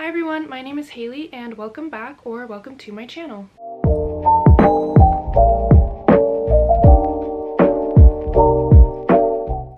Hi everyone, my name is Haley and welcome back or welcome to my channel.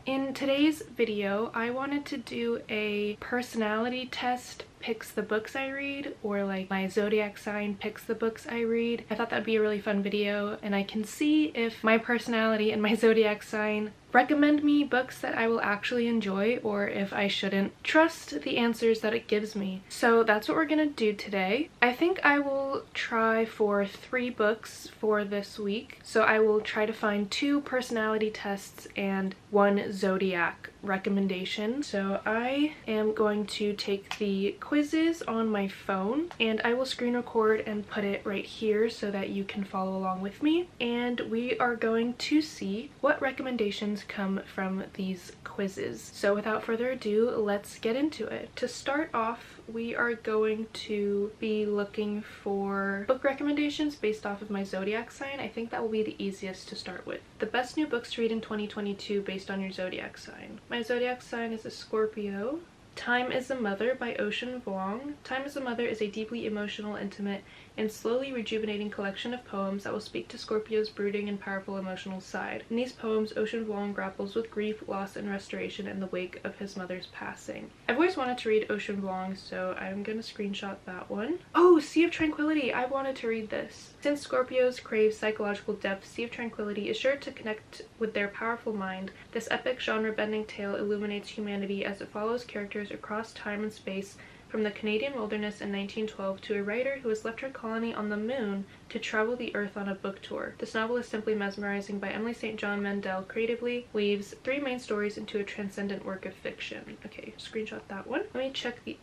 In today's video, I wanted to do a personality test picks the books I read, or like my zodiac sign picks the books I read. I thought that'd be a really fun video and I can see if my personality and my zodiac sign recommend me books that I will actually enjoy or if I shouldn't trust the answers that it gives me. So that's what we're gonna do today. I think I will try for 3 books for this week. So I will try to find 2 personality tests and 1 zodiac recommendation. So I am going to take the quizzes on my phone and I will screen record and put it right here so that you can follow along with me, and we are going to see what recommendations come from these quizzes. So without further ado, let's get into it. To start off, we are going to be looking for book recommendations based off of my zodiac sign. I think that will be the easiest to start with. The best new books to read in 2022 based on your zodiac sign. My zodiac sign is a Scorpio. Time is a Mother by Ocean Vuong. Time is a Mother is a deeply emotional, intimate, and slowly rejuvenating collection of poems that will speak to Scorpio's brooding and powerful emotional side. In these poems, Ocean Vuong grapples with grief, loss, and restoration in the wake of his mother's passing. I've always wanted to read Ocean Vuong, so I'm gonna screenshot that one. Oh, Sea of Tranquility! I wanted to read this. Since Scorpios crave psychological depth, Sea of Tranquility is sure to connect with their powerful mind. This epic genre-bending tale illuminates humanity as it follows characters across time and space, from the Canadian wilderness in 1912 to a writer who has left her colony on the moon to travel the earth on a book tour. This novel is simply mesmerizing by Emily St. John Mandel creatively weaves 3 main stories into a transcendent work of fiction. Okay, screenshot that one. Let me check the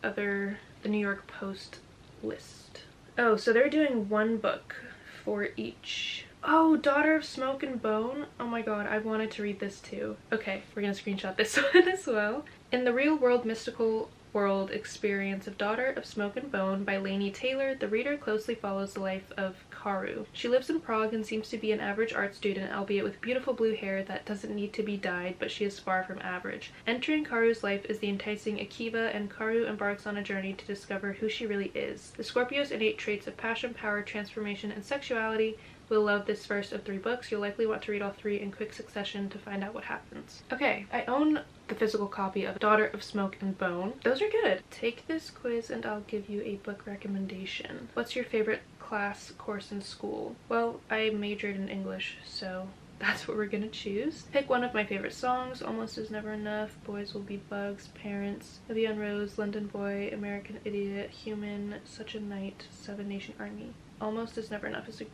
New York Post list. Oh, so they're doing 1 book for each. Oh, Daughter of Smoke and Bone. Oh my god, I wanted to read this too. Okay, we're gonna screenshot this one as well. In the real world mystical world experience of Daughter of Smoke and Bone by Laini Taylor, the reader closely follows the life of Karu. She lives in Prague and seems to be an average art student, albeit with beautiful blue hair that doesn't need to be dyed, but she is far from average. Entering Karu's life is the enticing Akiva, and Karu embarks on a journey to discover who she really is. The Scorpio's innate traits of passion, power, transformation, and sexuality will love this first of 3 books. You'll likely want to read all 3 in quick succession to find out what happens. Okay, I own the physical copy of Daughter of Smoke and Bone. Those are good. Take this quiz and I'll give you a book recommendation. What's your favorite class course in school? Well, I majored in English, so that's what we're gonna choose. Pick one of my favorite songs. Almost Is Never Enough, Boys Will Be Bugs, Parents, Livy on Rose, London Boy, American Idiot, Human, Such a Night, 7 Nation Army. Almost Is Never Enough is a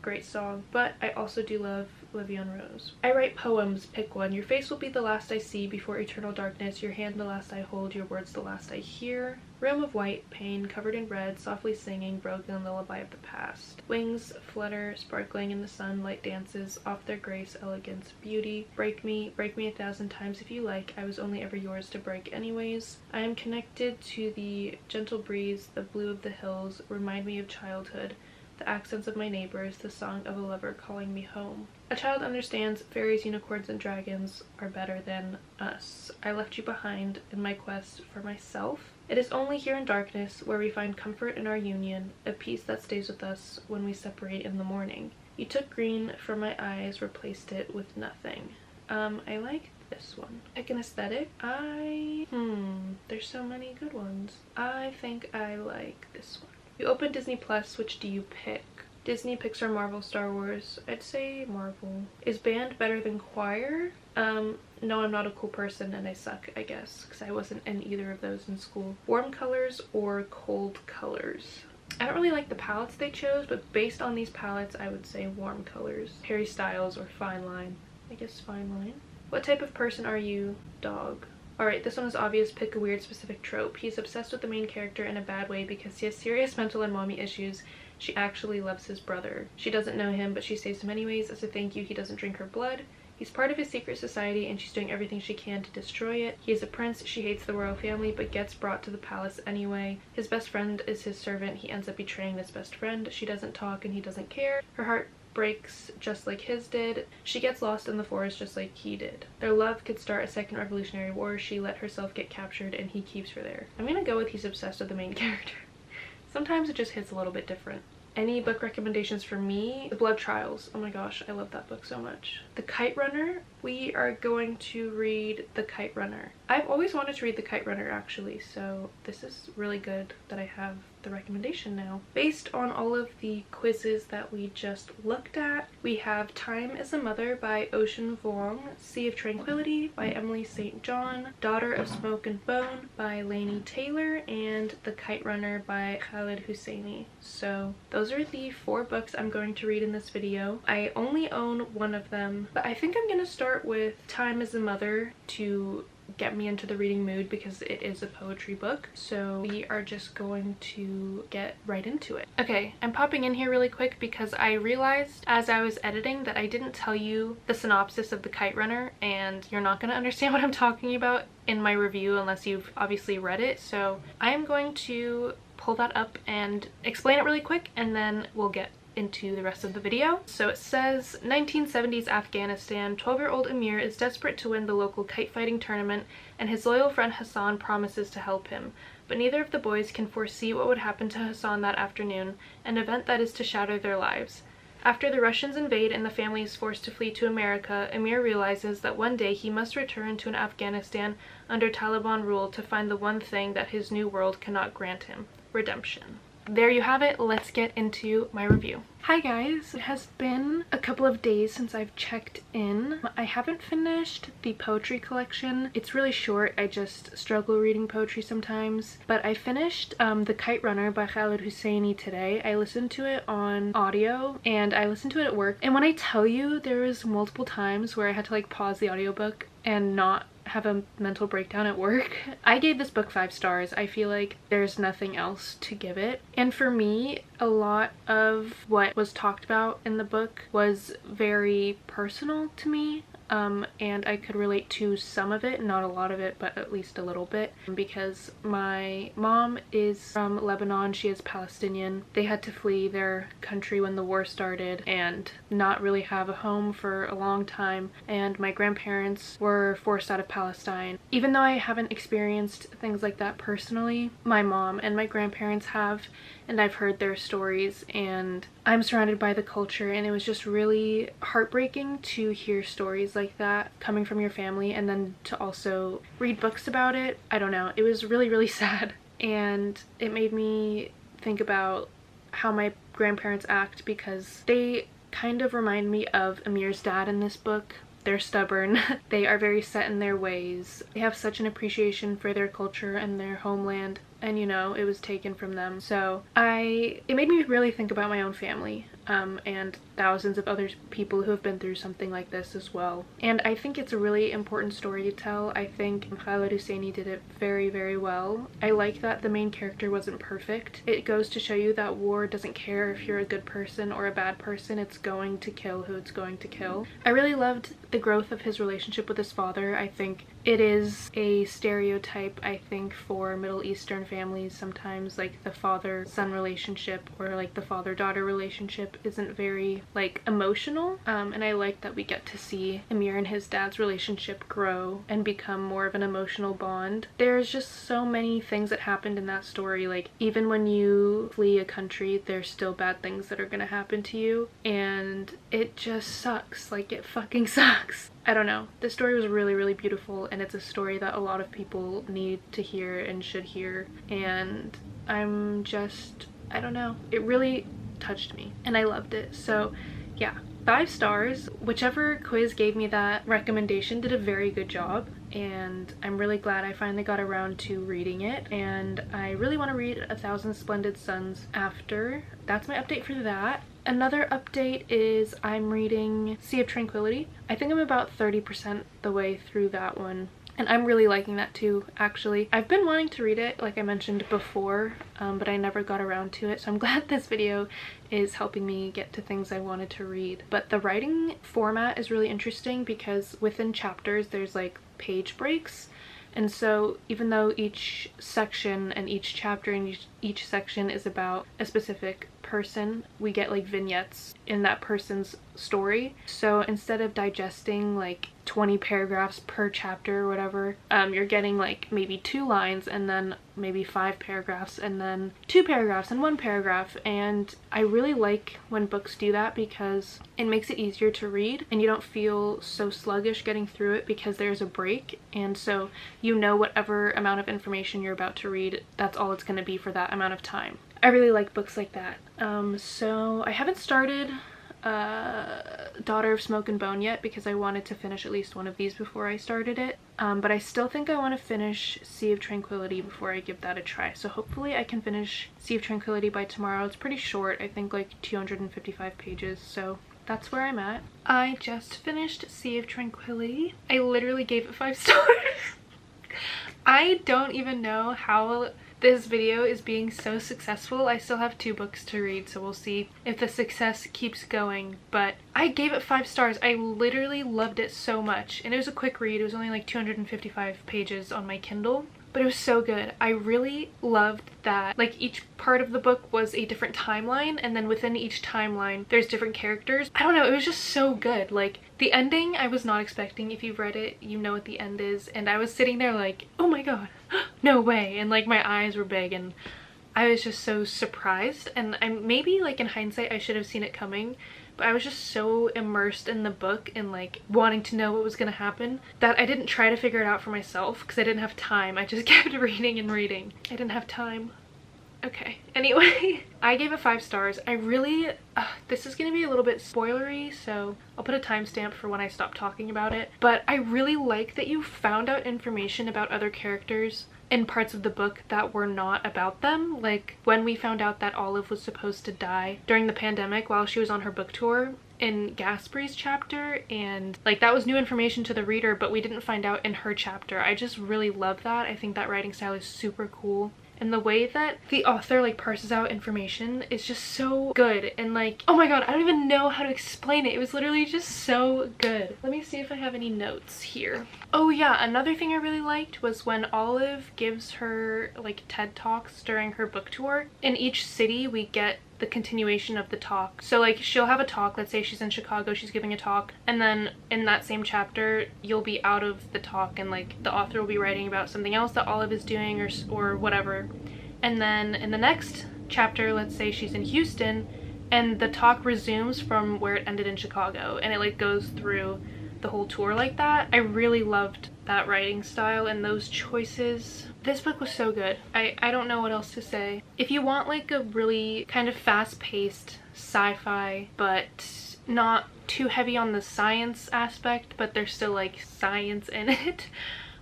great song, but I also do love Livy on Rose. I write poems. Pick one. Your face will be the last I see before eternal darkness, your hand the last I hold, your words the last I hear. Room of white, pain, covered in red, softly singing, broken lullaby of the past. Wings flutter, sparkling in the sun, light dances, off their grace, elegance, beauty. Break me 1,000 times if you like, I was only ever yours to break anyways. I am connected to the gentle breeze, the blue of the hills, remind me of childhood. The accents of my neighbors, the song of a lover calling me home. A child understands fairies, unicorns, and dragons are better than us. I left you behind in my quest for myself. It is only here in darkness where we find comfort in our union, a peace that stays with us when we separate in the morning. You took green from my eyes, replaced it with nothing. I like this one. Pick an aesthetic. There's so many good ones. I think I like this one. You open Disney Plus, which do you pick? Disney, Pixar, Marvel, Star Wars. I'd say Marvel. Is band better than choir? No, I'm not a cool person and I suck, I guess, because I wasn't in either of those in school. Warm colors or cold colors? I don't really like the palettes they chose, but based on these palettes, I would say warm colors. Harry Styles or Fine Line. I guess Fine Line. What type of person are you? Dog. Alright, this one is obvious. Pick a weird specific trope. He's obsessed with the main character in a bad way because he has serious mental and mommy issues. She actually loves his brother. She doesn't know him, but she saves him anyways. As a thank you, he doesn't drink her blood. He's part of his secret society and she's doing everything she can to destroy it. He is a prince. She hates the royal family but gets brought to the palace anyway. His best friend is his servant. He ends up betraying this best friend. She doesn't talk and he doesn't care. Her heart breaks just like his did. She gets lost in the forest just like he did. Their love could start a second Revolutionary War. She let herself get captured and he keeps her there. I'm gonna go with he's obsessed with the main character. Sometimes it just hits a little bit different. Any book recommendations for me? The Blood Trials. Oh my gosh, I love that book so much. The Kite Runner. We are going to read The Kite Runner. I've always wanted to read The Kite Runner actually, so this is really good that I have the recommendation now. Based on all of the quizzes that we just looked at, we have Time is a Mother by Ocean Vuong, Sea of Tranquility by Emily St. John, Daughter of Smoke and Bone by Laini Taylor, and The Kite Runner by Khaled Hosseini. So those are the 4 books I'm going to read in this video. I only own one of them, but I think I'm gonna start with Time is a Mother to get me into the reading mood because it is a poetry book. So we are just going to get right into it. Okay, I'm popping in here really quick because I realized as I was editing that I didn't tell you the synopsis of The Kite Runner, and you're not going to understand what I'm talking about in my review unless you've obviously read it. So I am going to pull that up and explain it really quick, and then we'll get into the rest of the video. So it says, 1970s Afghanistan, 12-year-old Amir is desperate to win the local kite fighting tournament, and his loyal friend Hassan promises to help him. But neither of the boys can foresee what would happen to Hassan that afternoon, an event that is to shatter their lives. After the Russians invade and the family is forced to flee to America, Amir realizes that one day he must return to an Afghanistan under Taliban rule to find the one thing that his new world cannot grant him: redemption. There you have it. Let's get into my review. Hi guys, it has been a couple of days since I've checked in. I haven't finished the poetry collection. It's really short. I just struggle reading poetry sometimes. But I finished The Kite Runner by Khaled Hosseini today. I listened to it on audio and I listened to it at work. And when I tell you, there was multiple times where I had to like pause the audiobook and not have a mental breakdown at work. I gave this book 5 stars. I feel like there's nothing else to give it. And for me, a lot of what was talked about in the book was very personal to me. And I could relate to some of it, not a lot of it, but at least a little bit, because my mom is from Lebanon. She is Palestinian. They had to flee their country when the war started and not really have a home for a long time, and my grandparents were forced out of Palestine. Even though I haven't experienced things like that personally, my mom and my grandparents have, and I've heard their stories, and I'm surrounded by the culture, and it was just really heartbreaking to hear stories like that coming from your family and then to also read books about it. I don't know, it was really, really sad, and it made me think about how my grandparents act because they kind of remind me of Amir's dad in this book. They're stubborn. They are very set in their ways. They have such an appreciation for their culture and their homeland, and you know, it was taken from them. So it made me really think about my own family and thousands of other people who have been through something like this as well. And I think it's a really important story to tell. I think Khaled Hosseini did it very, very well. I like that the main character wasn't perfect. It goes to show you that war doesn't care if you're a good person or a bad person. It's going to kill who it's going to kill. I really loved the growth of his relationship with his father. I think it is a stereotype, I think, for Middle Eastern families. Sometimes like the father-son relationship or like the father-daughter relationship isn't very like emotional, and I like that we get to see Amir and his dad's relationship grow and become more of an emotional bond. There's just so many things that happened in that story. Like, even when you flee a country, there's still bad things that are gonna happen to you, and it just sucks. Like, it fucking sucks. I don't know. The story was really, really beautiful, and it's a story that a lot of people need to hear and should hear, and I'm just, I don't know. It really touched me, and I loved it. So yeah, 5 stars. Whichever quiz gave me that recommendation did a very good job, and I'm really glad I finally got around to reading it, and I really want to read 1,000 Splendid Suns after. That's my update for that. Another update is I'm reading Sea of Tranquility. I think I'm about 30% the way through that one, and I'm really liking that too, actually. I've been wanting to read it, like I mentioned before, but I never got around to it, so I'm glad this video is helping me get to things I wanted to read. But the writing format is really interesting because within chapters there's like page breaks, and so even though each section and each chapter and each section is about a specific person, we get like vignettes in that person's story. So instead of digesting like 20 paragraphs per chapter or whatever, you're getting like maybe 2 lines and then maybe 5 paragraphs and then 2 paragraphs and 1 paragraph. And I really like when books do that because it makes it easier to read and you don't feel so sluggish getting through it because there's a break, and so you know whatever amount of information you're about to read, that's all it's going to be for that amount of time. I really like books like that. So I haven't started Daughter of Smoke and Bone yet because I wanted to finish at least one of these before I started it, but I still think I want to finish Sea of Tranquility before I give that a try. So hopefully I can finish Sea of Tranquility by tomorrow. It's pretty short, I think like 255 pages, so that's where I'm at. I just finished Sea of Tranquility. I literally gave it 5 stars. I don't even know how this video is being so successful. I still have 2 books to read, so we'll see if the success keeps going, but I gave it 5 stars. I literally loved it so much, and it was a quick read. It was only like 255 pages on my Kindle, but it was so good. I really loved that like each part of the book was a different timeline, and then within each timeline there's different characters. I don't know, it was just so good. Like the ending I was not expecting. If you've read it, you know what the end is, and I was sitting there like, oh my god, no way, and like my eyes were big and I was just so surprised. And maybe like in hindsight I should have seen it coming, but I was just so immersed in the book and like wanting to know what was gonna happen that I didn't try to figure it out for myself because I didn't have time. I just kept reading and reading. I didn't have time. Okay, anyway, I gave it 5 stars. I really, this is gonna be a little bit spoilery, so I'll put a timestamp for when I stop talking about it, but I really like that you found out information about other characters in parts of the book that were not about them. Like when we found out that Olive was supposed to die during the pandemic while she was on her book tour in Gaspery's chapter, and like that was new information to the reader, but we didn't find out in her chapter. I just really love that. I think that writing style is super cool. And the way that the author like parses out information is just so good, and like, oh my god, I don't even know how to explain it. It was literally just so good. Let me see if I have any notes here. Oh yeah, another thing I really liked was when Olive gives her like TED Talks during her book tour. In each city we get the continuation of the talk. So like she'll have a talk, let's say she's in Chicago, she's giving a talk, and then in that same chapter you'll be out of the talk and like the author will be writing about something else that Olive is doing or whatever. And then in the next chapter, let's say she's in Houston and the talk resumes from where it ended in Chicago, and it like goes through the whole tour like that. I really loved that writing style and those choices. This book was so good. I don't know what else to say. If you want like a really kind of fast-paced sci-fi but not too heavy on the science aspect, but there's still like science in it.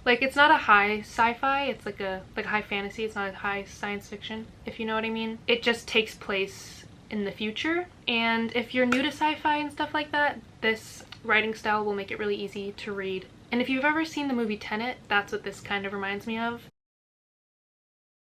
Like it's not a high sci-fi, it's like a high fantasy, it's not a high science fiction, if you know what I mean. It just takes place in the future, and if you're new to sci-fi and stuff like that, this writing style will make it really easy to read. And if you've ever seen the movie Tenet, that's what this kind of reminds me of.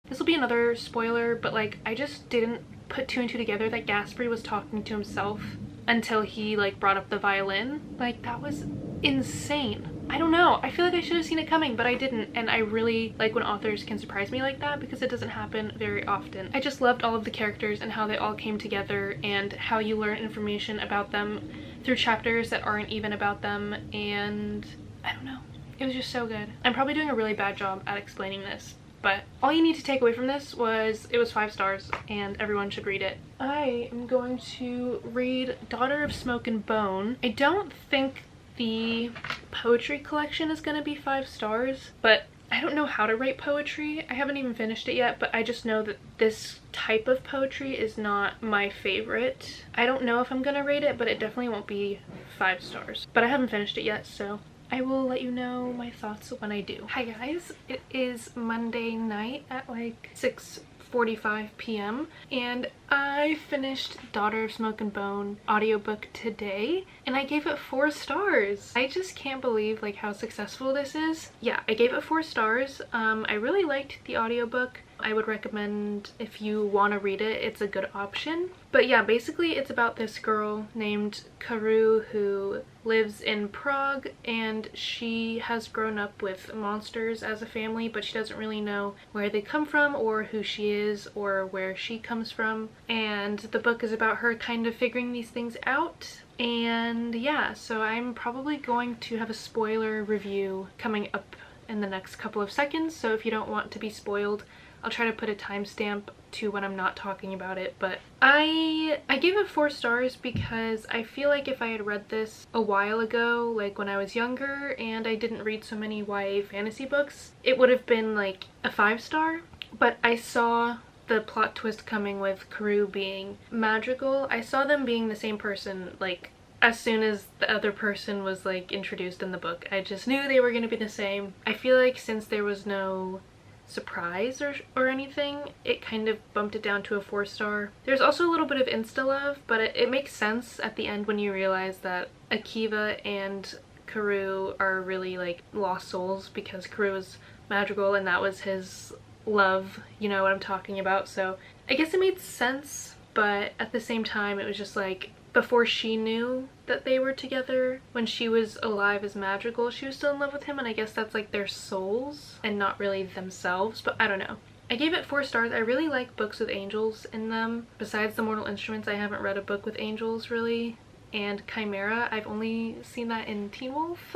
This will be another spoiler, but like I just didn't put 2 and 2 together that Gaspery was talking to himself until he like brought up the violin. Like that was insane. I don't know, I feel like I should have seen it coming, but I didn't, and I really like when authors can surprise me like that because it doesn't happen very often. I just loved all of the characters and how they all came together and how you learn information about them through chapters that aren't even about them, and I don't know, it was just so good. I'm probably doing a really bad job at explaining this, but all you need to take away from this was it was 5 stars and everyone should read it. I am going to read Daughter of Smoke and Bone. I don't think the poetry collection is going to be 5 stars, but I don't know how to write poetry. I haven't even finished it yet, but I just know that this type of poetry is not my favorite. I don't know if I'm going to rate it, but it definitely won't be 5 stars. But I haven't finished it yet, so I will let you know my thoughts when I do. Hi guys, it is Monday night at like 6:45 p.m. and I finished Daughter of Smoke and Bone audiobook today and I gave it 4 stars. I just can't believe like how successful this is. Yeah, I gave it 4 stars. I really liked the audiobook. I would recommend if you want to read it, it's a good option. But yeah, basically it's about this girl named Karu who lives in Prague, and she has grown up with monsters as a family, but she doesn't really know where they come from or who she is or where she comes from. And the book is about her kind of figuring these things out. And yeah, so I'm probably going to have a spoiler review coming up in the next couple of seconds, so if you don't want to be spoiled, I'll try to put a timestamp to when I'm not talking about it. But I gave it 4 stars because I feel like if I had read this a while ago, like when I was younger and I didn't read so many YA fantasy books, it would have been like a 5-star. But I saw the plot twist coming with Karu being magical. I saw them being the same person like as soon as the other person was like introduced in the book. I just knew they were going to be the same. I feel like since there was no surprise or anything, it kind of bumped it down to a 4-star. There's also a little bit of insta-love, but it makes sense at the end when you realize that Akiva and Karu are really like lost souls because Karu is magical and that was his love, you know what I'm talking about. So I guess it made sense, but at the same time it was just like, before she knew that they were together, when she was alive as magical, she was still in love with him, and I guess that's like their souls and not really themselves, but I don't know. I gave it 4 stars. I really like books with angels in them. Besides The Mortal Instruments, I haven't read a book with angels really. And Chimera, I've only seen that in Teen Wolf.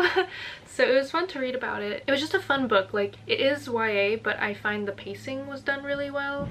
So it was fun to read about it. It was just a fun book. Like, it is YA, but I find the pacing was done really well.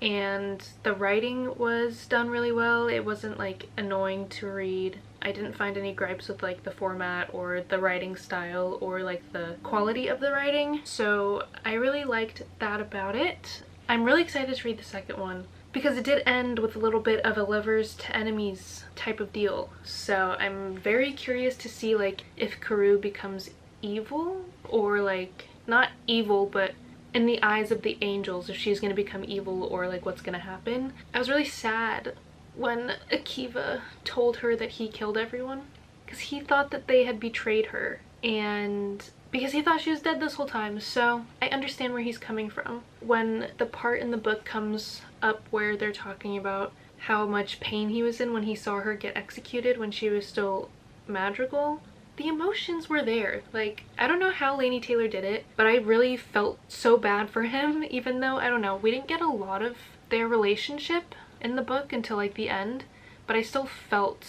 And the writing was done really well. It wasn't like annoying to read. I didn't find any gripes with like the format or the writing style or like the quality of the writing. So I really liked that about it. I'm really excited to read the second one because it did end with a little bit of a lovers to enemies type of deal. So I'm very curious to see like if Karu becomes evil, or like not evil but in the eyes of the angels, if she's going to become evil or like what's going to happen. I was really sad when Akiva told her that he killed everyone because he thought that they had betrayed her, and because he thought she was dead this whole time. So I understand where he's coming from. When the part in the book comes up where they're talking about how much pain he was in when he saw her get executed when she was still magical, the emotions were there. Like, I don't know how Laini Taylor did it, but I really felt so bad for him, even though, I don't know, we didn't get a lot of their relationship in the book until like the end, but I still felt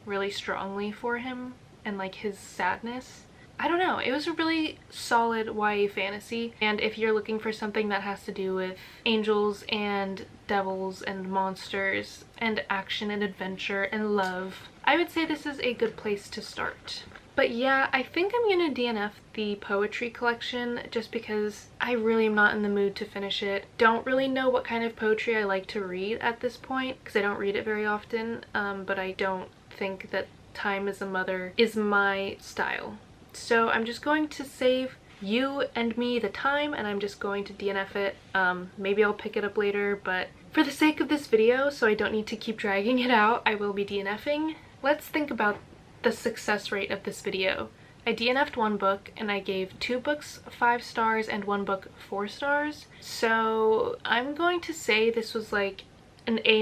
really strongly for him and like his sadness. I don't know, it was a really solid YA fantasy, and if you're looking for something that has to do with angels and devils and monsters and action and adventure and love, I would say this is a good place to start. But yeah, I think I'm gonna DNF the poetry collection just because I really am not in the mood to finish it. Don't really know what kind of poetry I like to read at this point because I don't read it very often, but I don't think that Time as a Mother is my style. So I'm just going to save you and me the time, and I'm just going to DNF it. Maybe I'll pick it up later, but for the sake of this video, so I don't need to keep dragging it out, I will be DNFing. Let's think about the success rate of this video. I DNF'd 1 book and I gave 2 books 5 stars and 1 book 4 stars. So I'm going to say this was like an A-.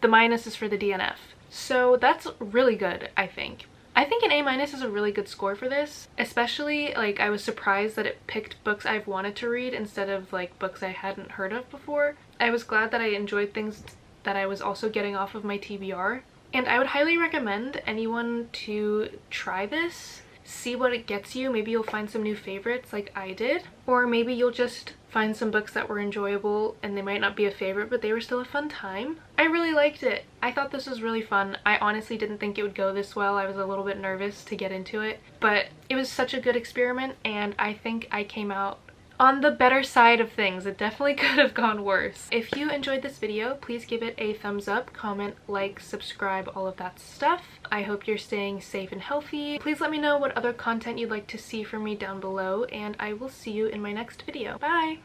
The minus is for the DNF. So that's really good, I think. I think an A- is a really good score for this, especially like I was surprised that it picked books I've wanted to read instead of like books I hadn't heard of before. I was glad that I enjoyed things that I was also getting off of my TBR. And I would highly recommend anyone to try this, see what it gets you. Maybe you'll find some new favorites like I did, or maybe you'll just find some books that were enjoyable and they might not be a favorite, but they were still a fun time. I really liked it. I thought this was really fun. I honestly didn't think it would go this well. I was a little bit nervous to get into it, but it was such a good experiment, and I think I came out on the better side of things. It definitely could have gone worse. If you enjoyed this video, please give it a thumbs up, comment, like, subscribe, all of that stuff. I hope you're staying safe and healthy. Please let me know what other content you'd like to see from me down below, and I will see you in my next video. Bye!